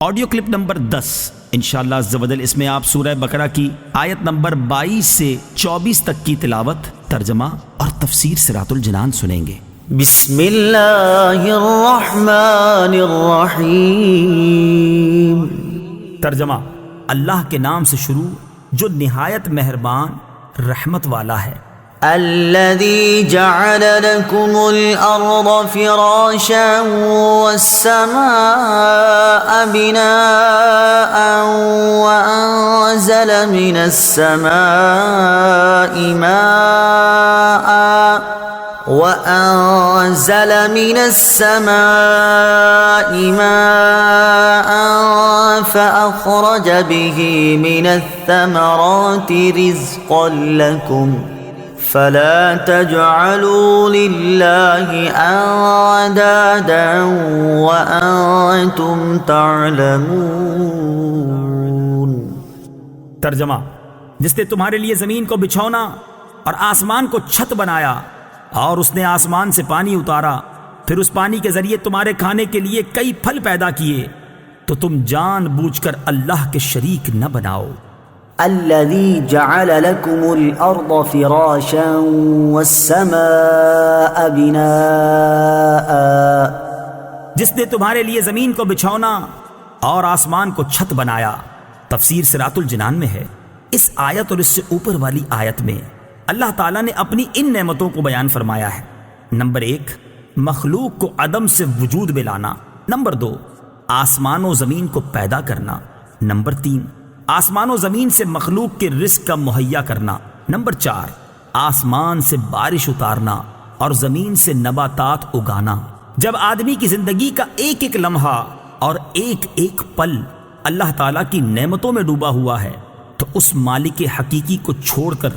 Audio clip number 10 انشاءاللہ عز و جل، اس میں آپ سورہ بقرہ کی آیت نمبر 22 سے 24 تک کی تلاوت، ترجمہ اور تفسیر صراط الجنان سنیں گے۔ بسم اللہ الرحمن الرحیم۔ ترجمہ: اللہ کے نام سے شروع جو نہایت مہربان رحمت والا ہے۔ الذي جعل لكم الأرض فراشا والسماء بناء وأنزل من السماء ماء فأخرج به من الثمرات رزقا لكم فلا تجعلوا لله أندادا وأنتم تعلمون۔ ترجمہ: جس نے تمہارے لیے زمین کو بچھونا اور آسمان کو چھت بنایا، اور اس نے آسمان سے پانی اتارا، پھر اس پانی کے ذریعے تمہارے کھانے کے لیے کئی پھل پیدا کیے، تو تم جان بوجھ کر اللہ کے شریک نہ بناؤ۔ الذي جعل لكم الأرض فراشا والسماء بناء، جس نے تمہارے لیے زمین کو بچھونا اور آسمان کو چھت بنایا۔ تفسیر صراط الجنان میں ہے، اس آیت اور اس سے اوپر والی آیت میں اللہ تعالیٰ نے اپنی ان نعمتوں کو بیان فرمایا ہے۔ نمبر 1، مخلوق کو عدم سے وجود میں لانا۔ نمبر 2، آسمان و زمین کو پیدا کرنا۔ نمبر 3، آسمان و زمین سے مخلوق کے رزق کا مہیا کرنا۔ نمبر 4، آسمان سے بارش اتارنا اور زمین سے نباتات اگانا۔ جب آدمی کی زندگی کا ایک ایک لمحہ اور ایک ایک پل اللہ تعالیٰ کی نعمتوں میں ڈوبا ہوا ہے، تو اس مالک حقیقی کو چھوڑ کر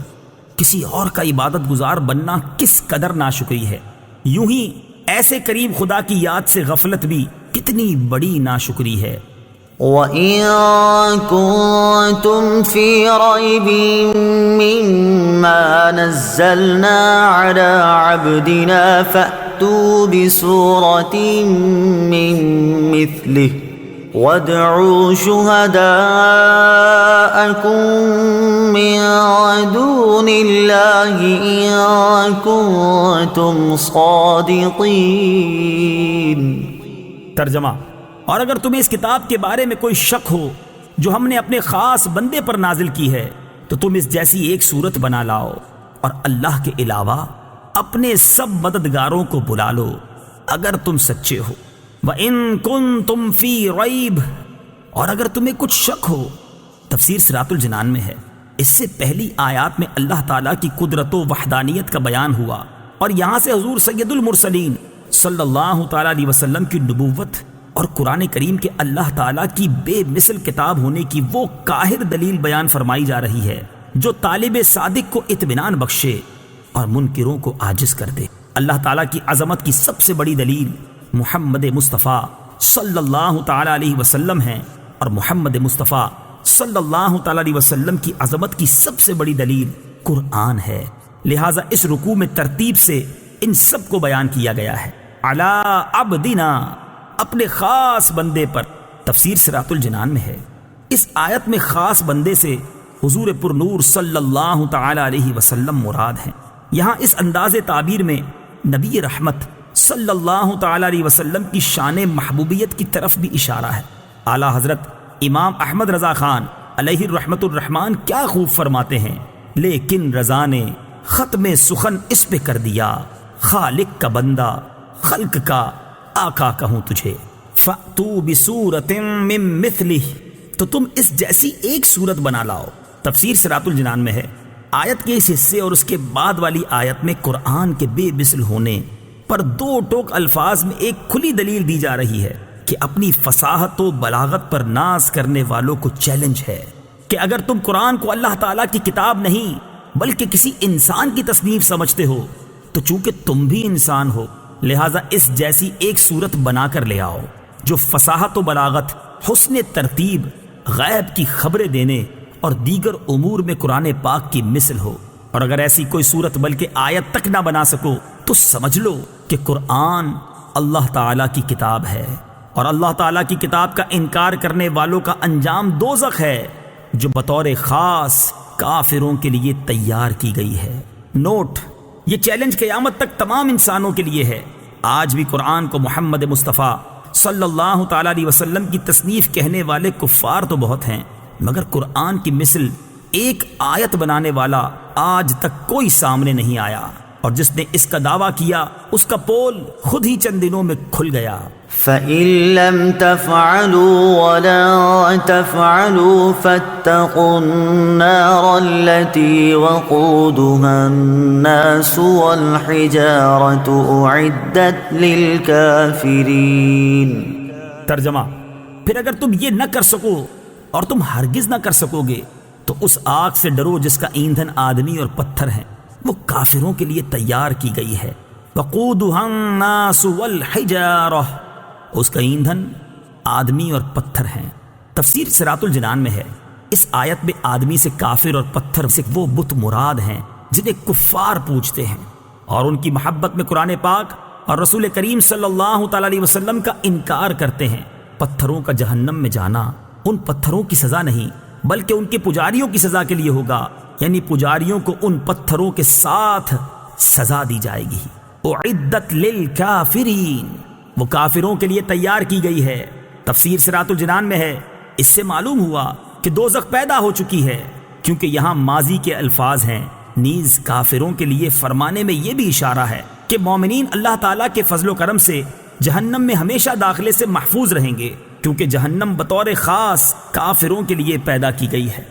کسی اور کا عبادت گزار بننا کس قدر ناشکری ہے۔ یوں ہی ایسے قریب خدا کی یاد سے غفلت بھی کتنی بڑی ناشکری ہے۔ وَإِن كُنتُمْ فِي رَيْبٍ مِّمَّا نَزَّلْنَا عَلَىٰ عَبْدِنَا فَأْتُوا بِسُورَةٍ مِّن مِّثْلِهِ وَادْعُوا شُهَدَاءَكُم مِّن دُونِ اللَّهِ إِن كُنتُمْ صَادِقِينَ۔ ترجمہ: اور اگر تمہیں اس کتاب کے بارے میں کوئی شک ہو جو ہم نے اپنے خاص بندے پر نازل کی ہے، تو تم اس جیسی ایک صورت بنا لاؤ اور اللہ کے علاوہ اپنے سب مددگاروں کو بلا لو اگر تم سچے ہو۔ وَإِن كُنتُمْ فِي رَيْبٍ، اور اگر تمہیں کچھ شک ہو۔ تفسیر صراط الجنان میں ہے، اس سے پہلی آیات میں اللہ تعالیٰ کی قدرت و وحدانیت کا بیان ہوا، اور یہاں سے حضور سید المرسلین صلی اللہ تعالیٰ علیہ وسلم کی نبوت اور قرآن کریم کے اللہ تعالیٰ کی بے مثل کتاب ہونے کی وہ قاہر دلیل بیان فرمائی جا رہی ہے جو طالب صادق کو اطمینان بخشے اور منکروں کو عاجز کر دے۔ اللہ تعالیٰ کی عظمت کی سب سے بڑی دلیل محمد مصطفیٰ صلی اللہ تعالیٰ علیہ وسلم ہیں، اور محمد مصطفیٰ صلی اللہ تعالیٰ علیہ وسلم کی عظمت کی سب سے بڑی دلیل قرآن ہے۔ لہٰذا اس رکوع میں ترتیب سے ان سب کو بیان کیا گیا ہے۔ علی عبدنا، اپنے خاص بندے پر۔ تفسیر صراط الجنان میں ہے، اس آیت میں خاص بندے سے حضور پر نور صلی اللہ تعالی علیہ وسلم مراد ہیں۔ یہاں اس انداز تعبیر میں نبی رحمت صلی اللہ تعالی علیہ وسلم کی شان محبوبیت کی طرف بھی اشارہ ہے۔ اعلیٰ حضرت امام احمد رضا خان علیہ الرحمت الرحمان کیا خوب فرماتے ہیں، لیکن رضا نے ختم سخن اس پہ کر دیا، خالق کا بندہ خلق کا آقا کہوں تجھے۔ فَأْتُوا بِسُورَةٍ مِّن مِّثْلِهِ، تو تم اس جیسی ایک صورت بنا لاؤ۔ تفسیر صراط الجنان میں ہے، آیت کے اس حصے اور اس کے بعد والی آیت میں قرآن کے بے مثل ہونے پر دو ٹوک الفاظ میں ایک کھلی دلیل دی جا رہی ہے کہ اپنی فصاحت و بلاغت پر ناز کرنے والوں کو چیلنج ہے کہ اگر تم قرآن کو اللہ تعالیٰ کی کتاب نہیں بلکہ کسی انسان کی تصنیف سمجھتے ہو، تو چونکہ تم بھی انسان ہو، لہٰذا اس جیسی ایک صورت بنا کر لے آؤ جو فصاحت و بلاغت، حسن ترتیب، غیب کی خبریں دینے اور دیگر امور میں قرآن پاک کی مثل ہو۔ اور اگر ایسی کوئی صورت بلکہ آیت تک نہ بنا سکو تو سمجھ لو کہ قرآن اللہ تعالیٰ کی کتاب ہے اور اللہ تعالیٰ کی کتاب کا انکار کرنے والوں کا انجام دوزخ ہے جو بطور خاص کافروں کے لیے تیار کی گئی ہے۔ نوٹ: یہ چیلنج قیامت تک تمام انسانوں کے لیے ہے۔ آج بھی قرآن کو محمد مصطفیٰ صلی اللہ تعالیٰ علیہ وسلم کی تصنیف کہنے والے کفار تو بہت ہیں، مگر قرآن کی مثل ایک آیت بنانے والا آج تک کوئی سامنے نہیں آیا، اور جس نے اس کا دعویٰ کیا اس کا پول خود ہی چند دنوں میں کھل گیا۔ فَإِن لَّمْ تَفْعَلُوا وَلَن تَفْعَلُوا فَاتَّقُوا النَّارَ الَّتِي وَقُودُهَا النَّاسُ وَالْحِجَارَةُ أُعِدَّتْ لِلْكَافِرِينَ۔ ترجمہ: پھر اگر تم یہ نہ کر سکو اور تم ہرگز نہ کر سکو گے تو اس آگ سے ڈرو جس کا ایندھن آدمی اور پتھر ہیں، وہ کافروں کے لیے تیار کی گئی ہے۔ وَقُودُهَا النَّاسُ وَالْحِجَارَةُ، اس کا ایندھن آدمی اور پتھر ہیں۔ تفسیر صراط الجنان میں ہے، اس آیت میں آدمی سے کافر اور پتھر سے وہ بت مراد ہیں جنہیں کفار پوجتے ہیں، اور ان کی محبت میں قرآن پاک اور رسول کریم صلی اللہ تعالیٰ علیہ وسلم کا انکار کرتے ہیں۔ پتھروں کا جہنم میں جانا ان پتھروں کی سزا نہیں بلکہ ان کے پجاریوں کی سزا کے لیے ہوگا، یعنی پجاریوں کو ان پتھروں کے ساتھ سزا دی جائے گی۔ اعدت للکافرین، وہ کافروں کے لیے تیار کی گئی ہے۔ تفسیر صراط الجنان میں ہے، اس سے معلوم ہوا کہ دوزخ پیدا ہو چکی ہے، کیونکہ یہاں ماضی کے الفاظ ہیں۔ نیز کافروں کے لیے فرمانے میں یہ بھی اشارہ ہے کہ مومنین اللہ تعالیٰ کے فضل و کرم سے جہنم میں ہمیشہ داخلے سے محفوظ رہیں گے، کیونکہ جہنم بطور خاص کافروں کے لیے پیدا کی گئی ہے۔